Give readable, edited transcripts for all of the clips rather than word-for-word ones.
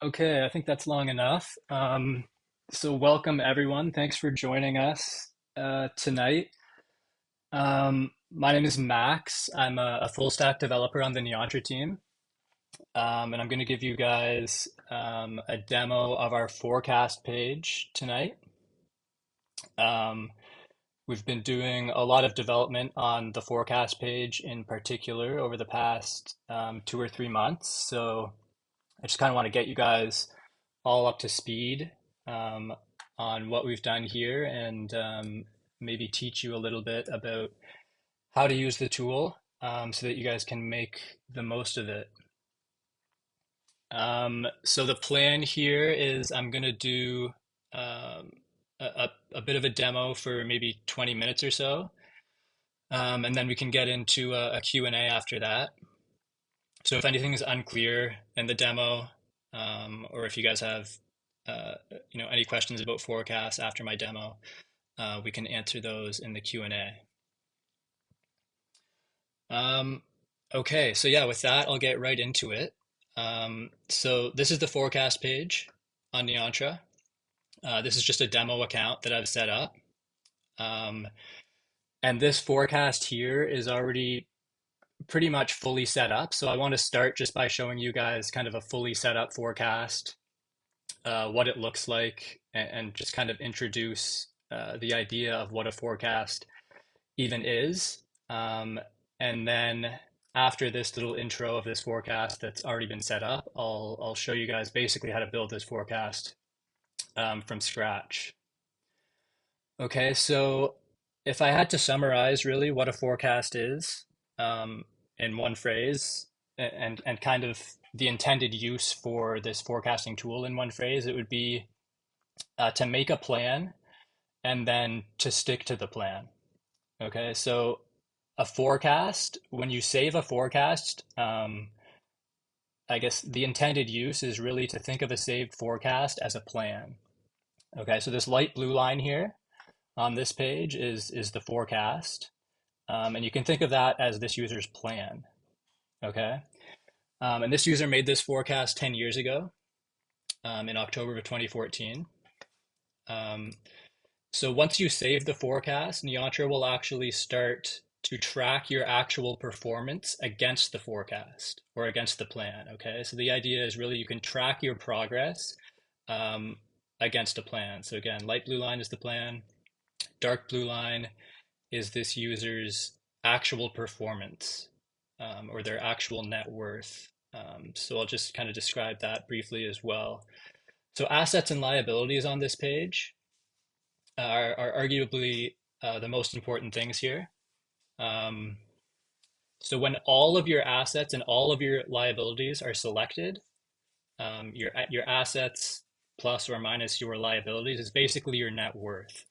Okay, I think that's long enough. So welcome everyone. Thanks for joining us tonight. My name is Max. I'm a full stack developer on the Neontra team, and I'm going to give you guys a demo of our forecast page tonight. Um, we've been doing a lot of development on the forecast page in particular over the past 2 or 3 months. So I just kind of want to get you guys all up to speed um, on what we've done here and maybe teach you a little bit about how to use the tool so that you guys can make the most of it. So the plan here is I'm going to do um, a bit of a demo for maybe 20 minutes or so, and then we can get into a Q&A after that. So if anything is unclear in the demo, or if you guys have any questions about forecasts after my demo, we can answer those in the Q&A. Okay, so yeah, with that, I'll get right into it. So this is the forecast page on Neontra. This is just a demo account that I've set up. Um, and this forecast here is already pretty much fully set up. So I want to start just by showing you guys kind of a fully set up forecast, what it looks like, and just kind of introduce the idea of what a forecast even is. And then after this little intro of this forecast that's already been set up, I'll show you guys basically how to build this forecast from scratch. Okay, so if I had to summarize really what a forecast is in one phrase and kind of the intended use for this forecasting tool in one phrase, it would be to make a plan and then to stick to the plan. Okay, so a forecast, when you save a forecast, I guess the intended use is really to think of a saved forecast as a plan. Okay, so this light blue line here on this page is the forecast. And you can think of that as this user's plan. Okay, and this user made this forecast 10 years ago in October of 2014. Um, So once you save the forecast, Neontra will actually start to track your actual performance against the forecast or against the plan. Okay, so the idea is really you can track your progress um, against a plan. So again, light blue line is the plan, dark blue line is this user's actual performance or their actual net worth. So I'll just kind of describe that briefly as well. So assets and liabilities on this page are arguably the most important things here. Um, so when all of your assets and all of your liabilities are selected, your assets plus or minus your liabilities is basically your net worth.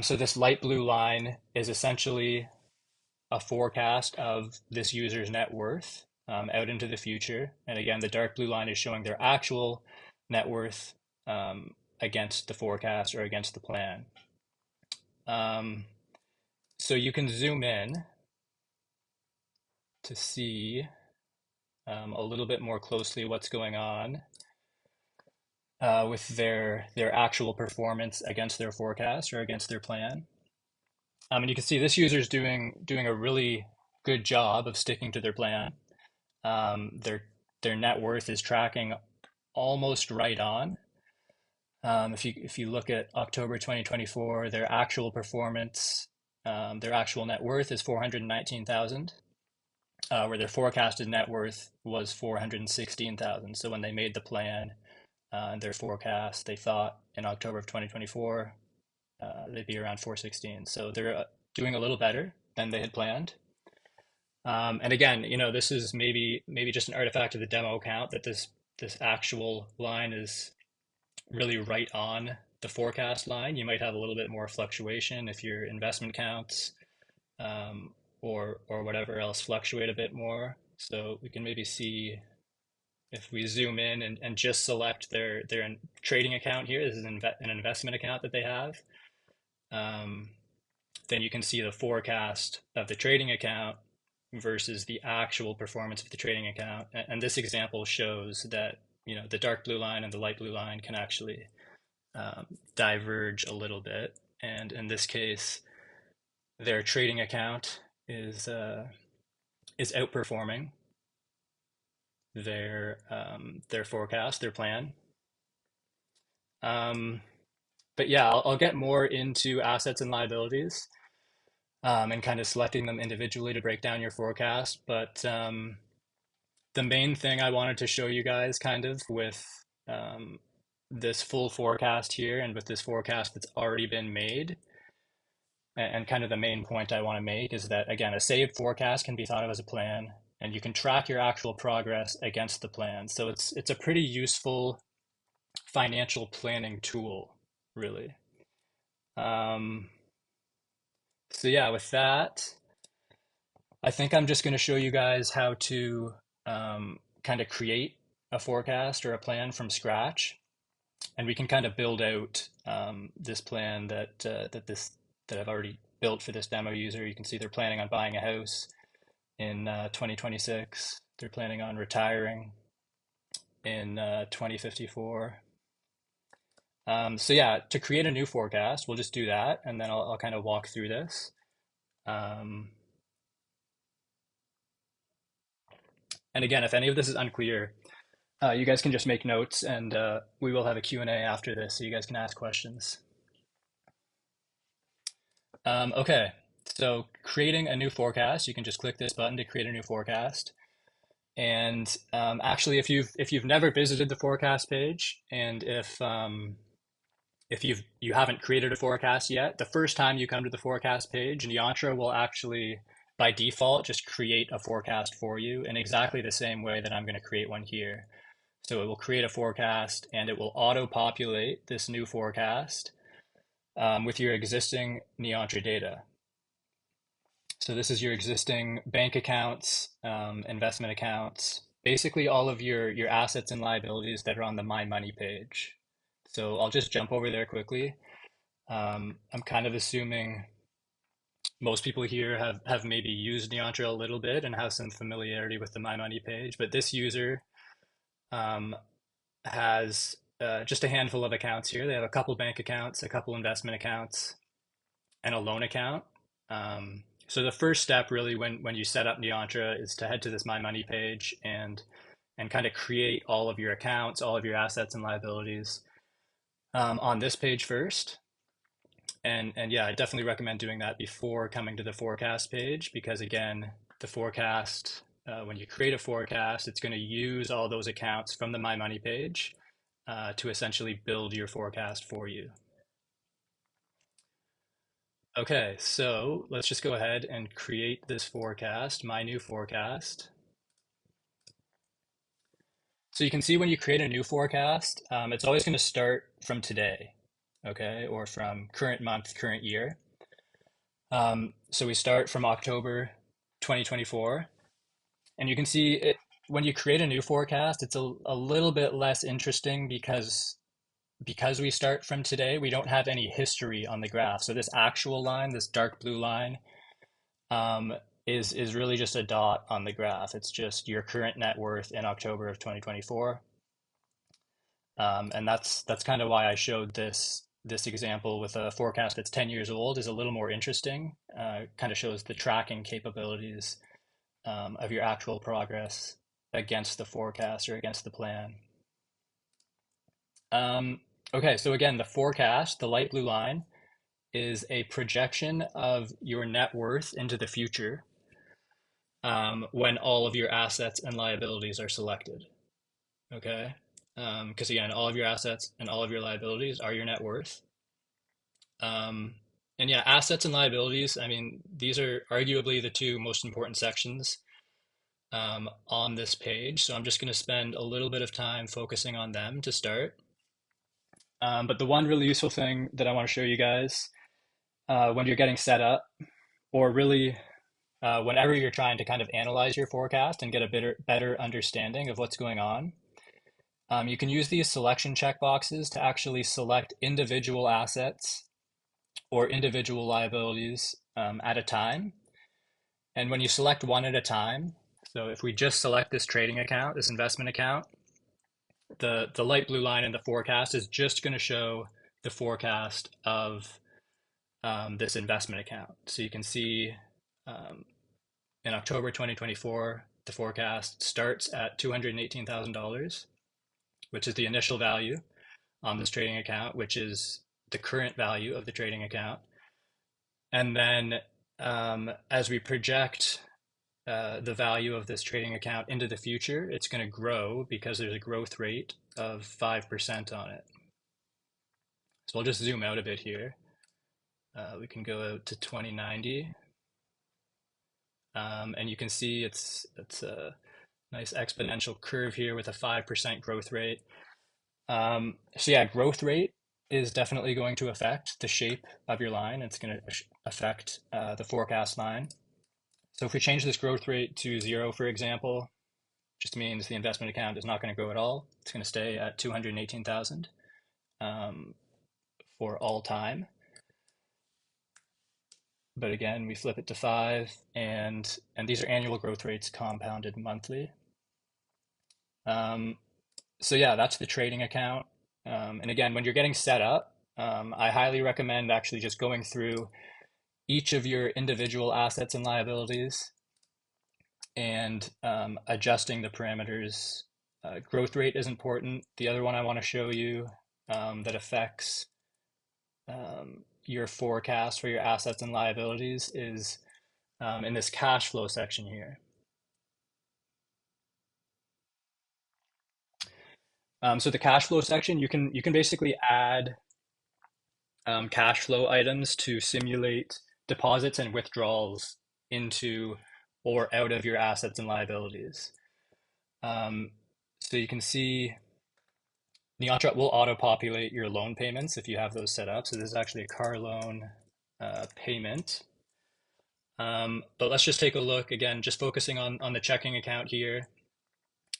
So this light blue line is essentially a forecast of this user's net worth out into the future. And again, the dark blue line is showing their actual net worth against the forecast or against the plan. Um, so you can zoom in to see a little bit more closely what's going on with their actual performance against their forecast or against their plan. And you can see this user is doing a really good job of sticking to their plan. Um, their their net worth is tracking almost right on. If you look at October 2024, their actual performance, their actual net worth is 419,000, where their forecasted net worth was 416,000. So when they made the plan and their forecast, they thought in October of 2024 they'd be around 416. So they're doing a little better than they had planned. And again, this is maybe just an artifact of the demo account that this actual line is really right on the forecast line. You might have a little bit more fluctuation if your investment counts or whatever else fluctuate a bit more. So we can maybe see if we zoom in and just select their trading account here. This is an investment account that they have. Then you can see the forecast of the trading account versus the actual performance of the trading account. And this example shows that the dark blue line and the light blue line can actually diverge a little bit. And in this case, their trading account is outperforming their forecast, their plan. Um, but yeah, I'll get more into assets and liabilities and kind of selecting them individually to break down your forecast. But the main thing I wanted to show you guys kind of with this full forecast here and with this forecast that's already been made, and kind of the main point I want to make is that, again, a saved forecast can be thought of as a plan, and you can track your actual progress against the plan. So it's a pretty useful financial planning tool, really. Um, so yeah, with that, I think I'm just going to show you guys how to kind of create a forecast or a plan from scratch, and we can kind of build out this plan that I've already built for this demo user. You can see they're planning on buying a house in 2026. They're planning on retiring in 2054. So yeah, to create a new forecast, we'll just do that, and then I'll kind of walk through this. Um, and again, if any of this is unclear, you guys can just make notes, and we will have a Q&A after this, so you guys can ask questions. Okay, so creating a new forecast, you can just click this button to create a new forecast. And actually, if you've never visited the forecast page, and if you haven't created a forecast yet, the first time you come to the forecast page, Neontra will actually, by default, just create a forecast for you in exactly the same way that I'm going to create one here. So it will create a forecast and it will auto-populate this new forecast with your existing Neontra data. So this is your existing bank accounts, investment accounts, basically all of your assets and liabilities that are on the My Money page. So I'll just jump over there quickly. I'm kind of assuming most people here have maybe used Neontra a little bit and have some familiarity with the My Money page, but this user um, has just a handful of accounts here. They have a couple bank accounts, a couple investment accounts, and a loan account. So the first step really when you set up Neontra is to head to this My Money page and kind of create all of your accounts, all of your assets and liabilities on this page first. And yeah, I definitely recommend doing that before coming to the forecast page because again, the forecast, when you create a forecast, it's going to use all those accounts from the My Money page to essentially build your forecast for you. Okay, so let's just go ahead and create this forecast, my new forecast. So you can see when you create a new forecast, it's always going to start from today, okay, or from current month, current year. So we start from October 2024, and you can see it when you create a new forecast, it's a little bit less interesting because we start from today, we don't have any history on the graph. So this actual line, this dark blue line, um, is really just a dot on the graph. It's just your current net worth in October of 2024. And that's kind of why I showed this example with a forecast that's 10 years old is a little more interesting. Kind of shows the tracking capabilities of your actual progress against the forecast or against the plan. Okay, so again, the forecast, the light blue line, is a projection of your net worth into the future when all of your assets and liabilities are selected. Okay, because again, all of your assets and all of your liabilities are your net worth. Um, and yeah, assets and liabilities, I mean, these are arguably the two most important sections on this page. So I'm just going to spend a little bit of time focusing on them to start. But the one really useful thing that I want to show you guys when you're getting set up, or really whenever you're trying to kind of analyze your forecast and get a better understanding of what's going on, you can use these selection checkboxes to actually select individual assets or individual liabilities at a time. And when you select one at a time, so if we just select this trading account, this investment account, the light blue line in the forecast is just going to show the forecast of this investment account. So you can see um, in October 2024, the forecast starts at $218,000, which is the initial value on this trading account, which is the current value of the trading account. And then as we project the value of this trading account into the future, it's going to grow because there's a growth rate of 5% on it. So I'll just zoom out a bit here. We can go out to 2090. And you can see it's a nice exponential curve here with a 5% growth rate. So yeah, growth rate is definitely going to affect the shape of your line. It's going to affect the forecast line. So if we change this growth rate to 0, for example, just means the investment account is not going to grow at all. It's going to stay at 218,000 for all time. But again, we flip it to 5, and these are annual growth rates compounded monthly. So yeah, that's the trading account. And again, when you're getting set up, I highly recommend actually just going through each of your individual assets and liabilities and adjusting the parameters. Growth rate is important. The other one I want to show you that affects your forecast for your assets and liabilities is in this cash flow section here. So the cash flow section, you can basically add cash flow items to simulate deposits and withdrawals into or out of your assets and liabilities. Um, so you can see Neontra will auto-populate your loan payments if you have those set up. So this is actually a car loan payment. But let's just take a look again, just focusing on the checking account here.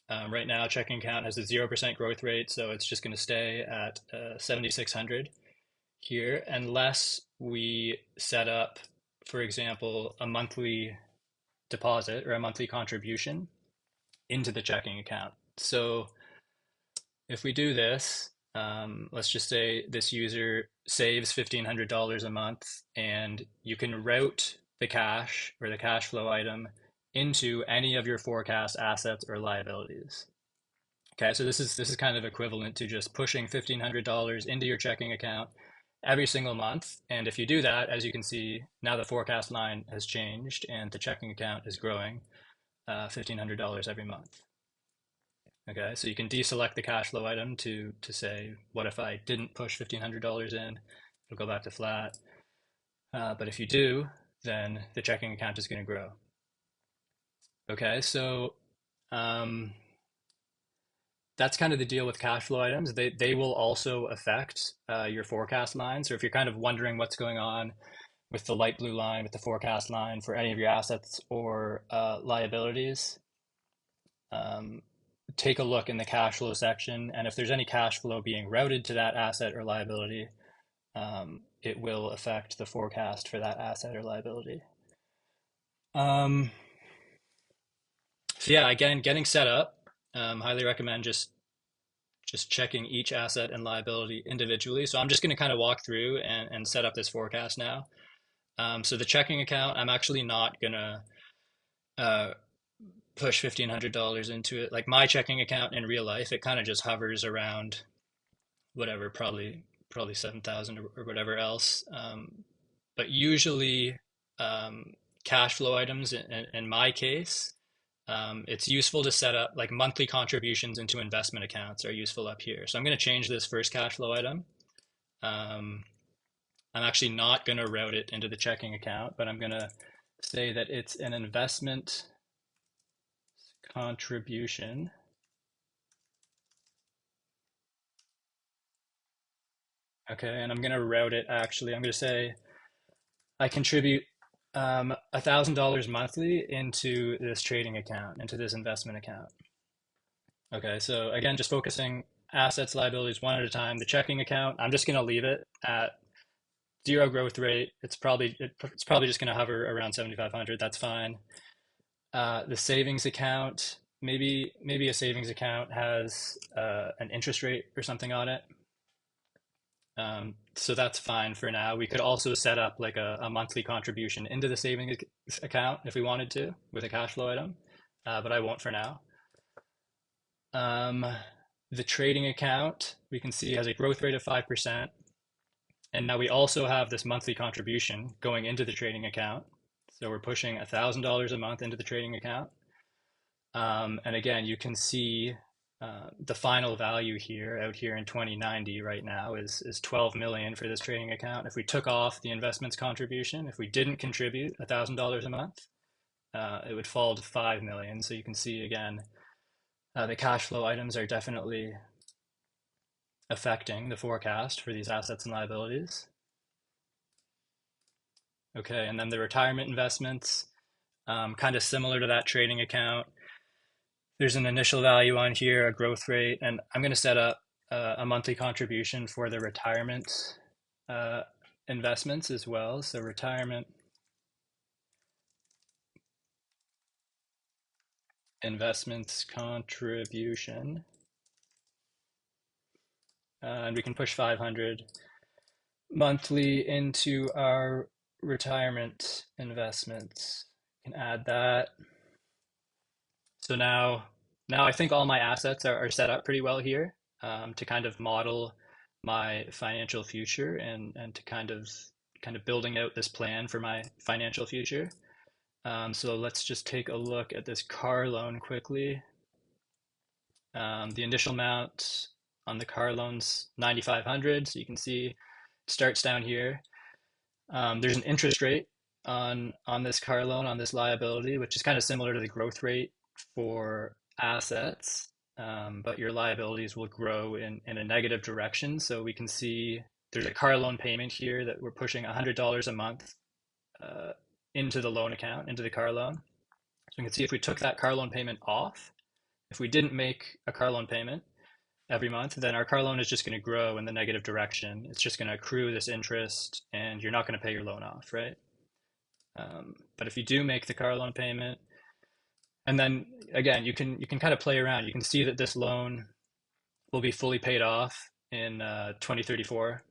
Right now, checking account has a 0% growth rate, so it's just going to stay at 7,600 here unless we set up, for example, a monthly deposit or a monthly contribution into the checking account. So if we do this, let's just say this user saves $1,500 a month, and you can route the cash or the cash flow item into any of your forecast assets or liabilities. Okay, so this is kind of equivalent to just pushing $1,500 into your checking account every single month. And if you do that, as you can see, now the forecast line has changed and the checking account is growing $1,500 every month. Okay, so you can deselect the cash flow item to say, what if I didn't push $1,500 in? It'll go back to flat. But if you do, then the checking account is going to grow. Okay, so that's kind of the deal with cash flow items. They will also affect your forecast line. So if you're kind of wondering what's going on with the light blue line, with the forecast line for any of your assets or liabilities, take a look in the cash flow section. And if there's any cash flow being routed to that asset or liability, it will affect the forecast for that asset or liability. So yeah, again, getting set up, highly recommend just checking each asset and liability individually. So I'm just going to kind of walk through and set up this forecast now. So the checking account, I'm actually not going to push $1,500 into it. Like my checking account in real life, it kind of just hovers around whatever, probably 7,000 or whatever else. But usually cash flow items, in my case, it's useful to set up like monthly contributions into investment accounts are useful up here. So I'm going to change this first cash flow item. I'm actually not going to route it into the checking account, but I'm going to say that it's an investment contribution. Okay, and I'm going to route it actually. I'm going to say I contribute $1,000 monthly into this trading account, into this investment account. Okay, so again, just focusing assets, liabilities one at a time. The checking account, I'm just going to leave it at 0 growth rate. It's probably just going to hover around 7,500. That's fine. The savings account, maybe a savings account has an interest rate or something on it. So that's fine for now. We could also set up like a monthly contribution into the savings account if we wanted to with a cash flow item, but I won't for now. Um, the trading account we can see has a growth rate of 5%. And now we also have this monthly contribution going into the trading account. So we're pushing $1,000 a month into the trading account. And again, you can see the final value here out here in 2090 right now is 12 million for this trading account. If we took off the investments contribution, if we didn't contribute $1,000 a month, it would fall to 5 million. So you can see again, the cash flow items are definitely affecting the forecast for these assets and liabilities. Okay, and then the retirement investments, kind of similar to that trading account. There's an initial value on here, a growth rate, and I'm going to set up a monthly contribution for the retirement uh, investments as well. So retirement investments contribution, and we can push 500 monthly into our retirement investments. You can add that. So now I think all my assets are set up pretty well here to kind of model my financial future and to kind of building out this plan for my financial future. So let's just take a look at this car loan quickly. The initial amount on the car loan's 9,500, so you can see it starts down here. There's an interest rate on this car loan on this liability, which is kind of similar to the growth rate for assets, but your liabilities will grow in a negative direction. So we can see there's a car loan payment here that we're pushing $100 a month uh, into the loan account, into the car loan. So we can see if we took that car loan payment off, if we didn't make a car loan payment every month, then our car loan is just going to grow in the negative direction. It's just going to accrue this interest and you're not going to pay your loan off, right? But if you do make the car loan payment, and then again, you can kind of play around. You can see that this loan will be fully paid off in 2034.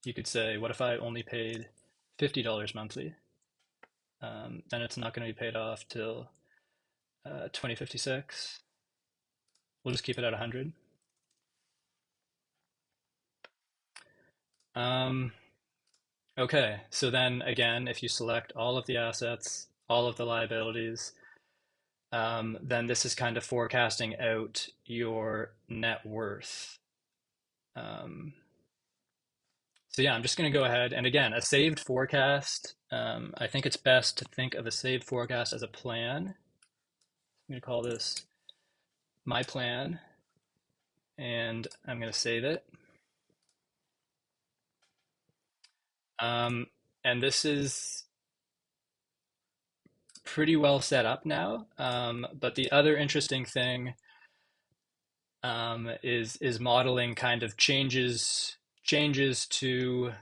You could say, what if I only paid $50 monthly? Then it's not going to be paid off till 2056. We'll just keep it at 100. Um, okay, so then again, if you select all of the assets, all of the liabilities, then this is kind of forecasting out your net worth. Um, so yeah, I'm just going to go ahead and again, a saved forecast. I think it's best to think of a saved forecast as a plan. I'm going to call this my plan, and I'm going to save it. Um, and this is pretty well set up now. But the other interesting thing is modeling kind of changes to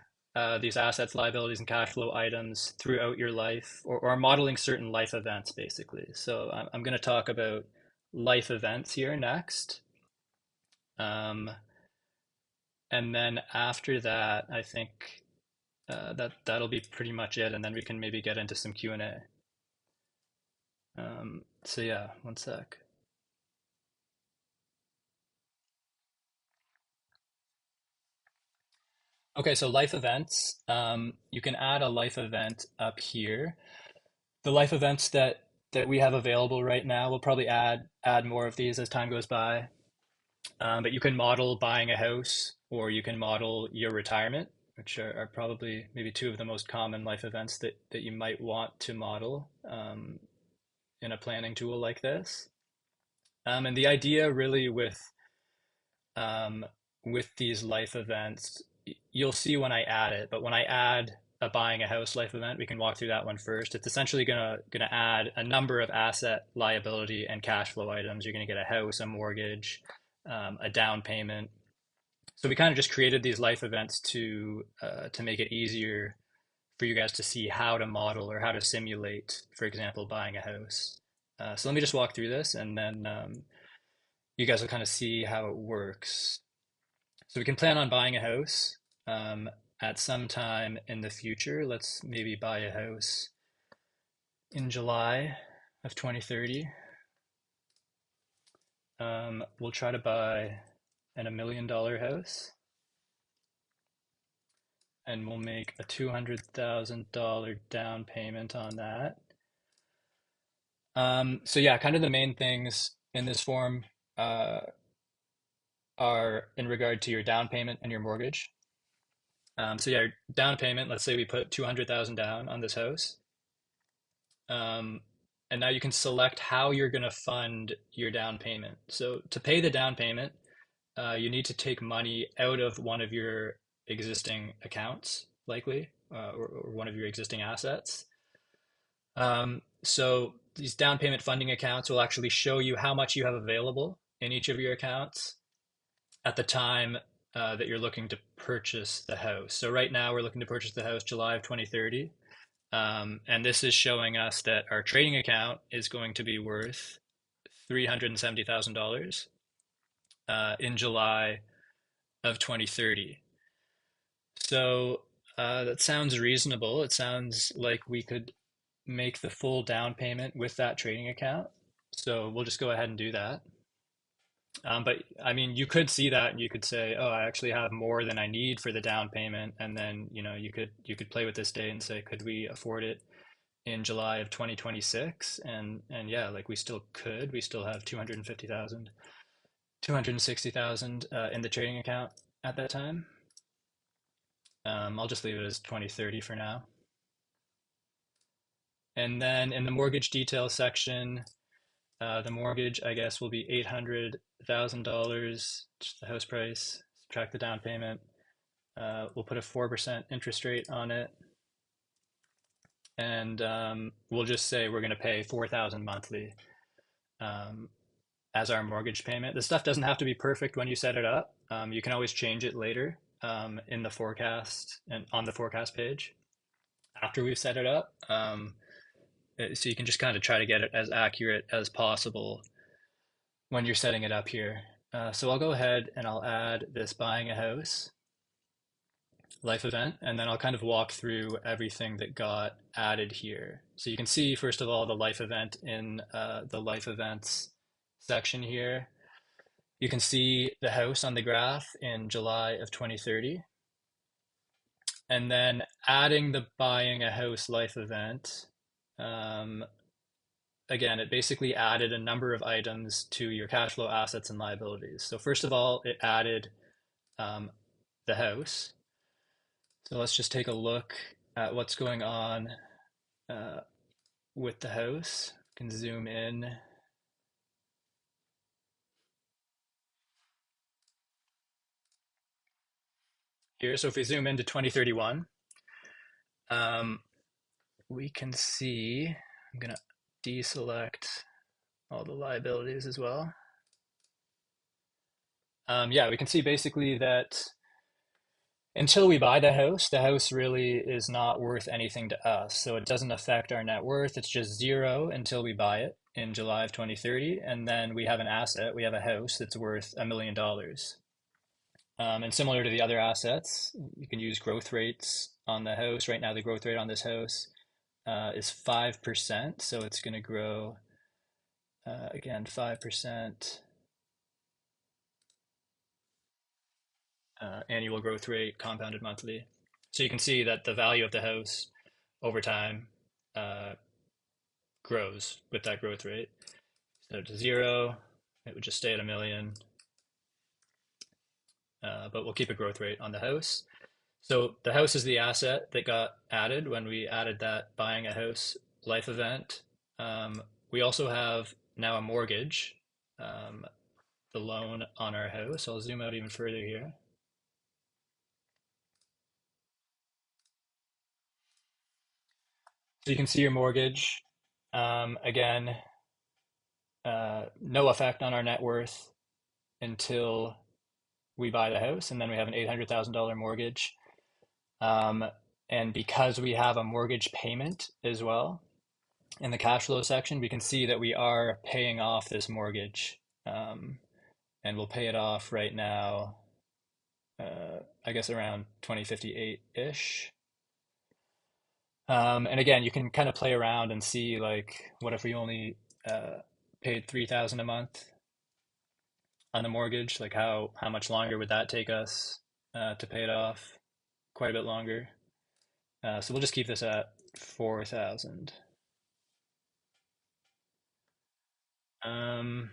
these assets, liabilities, and cash flow items throughout your life, or modeling certain life events, basically. So I'm going to talk about life events here next. And then after that, I think that'll be pretty much it, and then we can maybe get into some Q&A. So yeah, one sec. Okay, so life events. You can add a life event up here. The life events that we have available right now, we'll probably add more of these as time goes by. But you can model buying a house, or you can model your retirement, which are probably maybe two of the most common life events that you might want to model in a planning tool like this. And the idea really um, with these life events, you'll see when I add it, but when I add a buying a house life event, we can walk through that one first. It's essentially gonna add a number of asset, liability, and cash flow items. You're gonna get a house, a mortgage, a down payment. So we kind of just created these life events to make it easier for you guys to see how to model or how to simulate, for example, buying a house. So let me just walk through this and then you guys will kind of see how it works. So we can plan on buying a house at some time in the future. Let's maybe buy a house in July of 2030. We'll try to buy an $1 million house and we'll make a $200,000 down payment on that. So yeah, kind of the main things in this form uh, are in regard to your down payment and your mortgage. So yeah, down payment, let's say we put 200,000 down on this house. Um, and now you can select how you're going to fund your down payment. So to pay the down payment, you need to take money out of one of your existing accounts, likely, or one of your existing assets. So these down payment funding accounts will actually show you how much you have available in each of your accounts at the time that you're looking to purchase the house. So right now we're looking to purchase the house July of 2030. And this is showing us that our trading account is going to be worth $370,000 in July of 2030. So that sounds reasonable. It sounds like we could make the full down payment with that trading account. So we'll just go ahead and do that. But I mean, you could see that and you could say, "Oh, I actually have more than I need for the down payment," and then you could play with this date and say, "Could we afford it in July of 2026?" And yeah, like we still could. We still have 250,000, 260,000 in the trading account at that time. I'll just leave it as 2030 for now. And then in the mortgage details section, the mortgage, I guess, will be $800,000, just the house price, subtract the down payment. We'll put a 4% interest rate on it. And we'll just say we're going to pay 4,000 monthly as our mortgage payment. This stuff doesn't have to be perfect when you set it up. You can always change it later in the forecast and on the forecast page after we've set it up. So you can just kind of try to get it as accurate as possible when you're setting it up here. So I'll go ahead and I'll add this buying a house life event, and then I'll kind of walk through everything that got added here. So you can see, first of all, the life event in the life events section here. You can see the house on the graph in July of 2030. And then adding the buying a house life event, again, it basically added a number of items to your cash flow assets and liabilities. So first of all, it added the house. So let's just take a look at what's going on with the house. We can zoom in. Here, so if we zoom into 2031, we can see, I'm gonna deselect all the liabilities as well. Yeah, we can see basically that until we buy the house really is not worth anything to us. So it doesn't affect our net worth. It's just zero until we buy it in July of 2030. And then we have an asset, we have a house that's worth $1 million. And similar to the other assets, you can use growth rates on the house. Right now, the growth rate on this house is 5%. So it's going to grow, again, 5% annual growth rate, compounded monthly. So you can see that the value of the house over time grows with that growth rate. So to zero, it would just stay at $1 million. But we'll keep a growth rate on the house. So the house is the asset that got added when we added that buying a house life event. We also have now a mortgage, the loan on our house. I'll zoom out even further here. So you can see your mortgage. Again, no effect on our net worth until we buy the house, and then we have an $800,000 mortgage. And because we have a mortgage payment as well, in the cash flow section, we can see that we are paying off this mortgage. Um, and we'll pay it off right now, I guess around 2058-ish. And again, you can kind of play around and see like, what if we only paid 3,000 a month on the mortgage? Like how much longer would that take us to pay it off? Quite a bit longer. So we'll just keep this at 4,000. Um,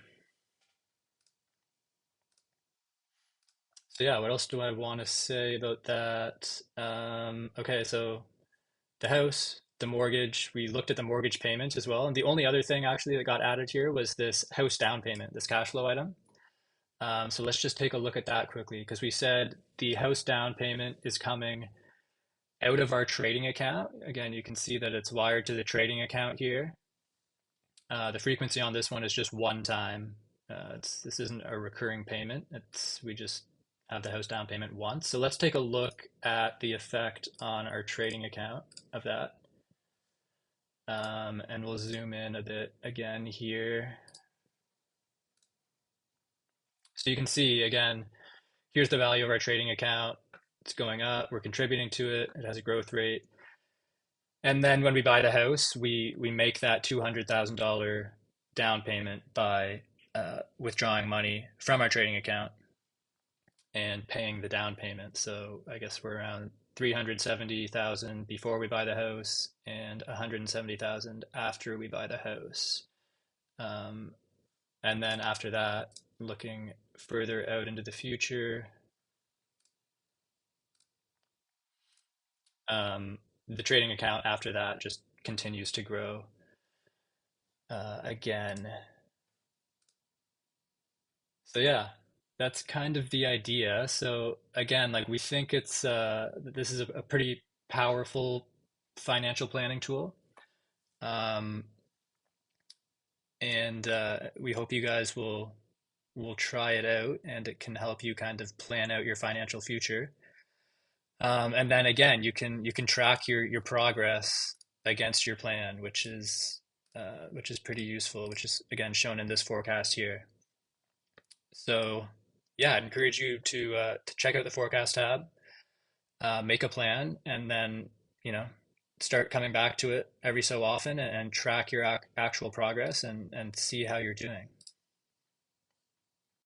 so yeah, what else do I want to say about that? Okay, so the house, the mortgage, we looked at the mortgage payments as well. And the only other thing actually that got added here was this house down payment, this cash flow item. So let's just take a look at that quickly because we said the house down payment is coming out of our trading account. Again, you can see that it's wired to the trading account here. The frequency on this one is just one time. This isn't a recurring payment. We just have the house down payment once. So let's take a look at the effect on our trading account of that. And we'll zoom in a bit again here. So you can see again, here's the value of our trading account. It's going up. We're contributing to it. It has a growth rate. And then when we buy the house, we make that $200,000 down payment by withdrawing money from our trading account and paying the down payment. So I guess we're around 370,000 before we buy the house and 170,000 after we buy the house. Um, and then after that, looking further out into the future, um, the trading account after that just continues to grow again. So yeah, that's kind of the idea. So again, like we think this is a pretty powerful financial planning tool. Um, and we hope you guys will try it out and it can help you kind of plan out your financial future. And then again, you can track your progress against your plan, which is pretty useful, which is again shown in this forecast here. So yeah, I'd encourage you to check out the forecast tab, make a plan, and then start coming back to it every so often and track your actual progress and see how you're doing.